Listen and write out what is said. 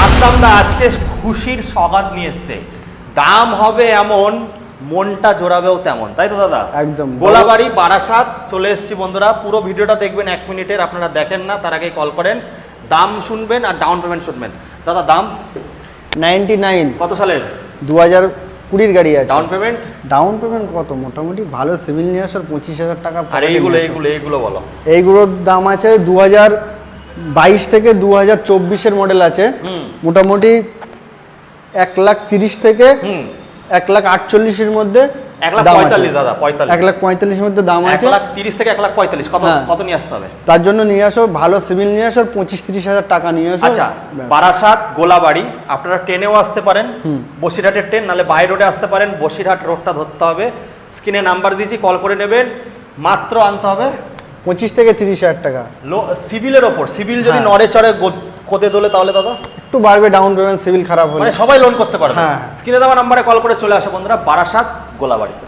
আসলামদা আজকে খুশির সওগাত নিয়ে এসছে, দাম হবে এমন, মনটা জোড়াবেও তেমন, তাই তো দাদা? একদম। গোলাবাড়ি বারাসাত চলে এসেছি বন্ধুরা। পুরো ভিডিওটা দেখবেন 1 মিনিটের, আপনারা দেখেন না, তার আগে কল করেন, দাম শুনবেন আর ডাউন পেমেন্ট শুনবেন। দাদা দাম 99 কত সালের? 2020 গাড়ি আছে। ডাউন পেমেন্ট কত? মোটামুটি ভালো সিভিল নিয়ে আসার 25,000 টাকা। আর এইগুলো বলো। এইগুলোর দাম আছে 2022 থেকে 2024 মডেল আছে। মোটামুটি 1,30,000 থেকে 1,48,000 মধ্যে 1,45,000 দাদা, 1,45,000 মধ্যে দাম আছে। 1,30,000 থেকে 1,45,000 কত নিয়ে আসতে হবে? তার জন্য নিয়ে আসো, ভালো সিভিল নিয়ে আসো, 25-30,000 টাকা নিয়ে আসো। আচ্ছা, বারাসাত গোলাবাড়ি আপনারা ট্রেনেও আসতে পারেন, বসিরহাটের ট্রেন, নাহলে বাই রোডে আসতে পারেন, বসিরহাট রোডটা ধরতে হবে। স্ক্রিনে নাম্বার দিয়েছি, কল করে নেবেন। মাত্র আনতে হবে 25 থেকে 30,000 টাকা। সিভিলের ওপর, সিভিল যদি নড়ে চড়ে কোদে দোলে তাহলে দাদা একটু বাড়বে ডাউন পেমেন্ট, সিভিল খারাপ হলে। মানে সবাই লোন করতে পারবে। হ্যাঁ। স্ক্রিনে দেওয়া নাম্বারে কল করে চলে আসো বন্ধুরা, বারাসাত গোলাবাড়িতে।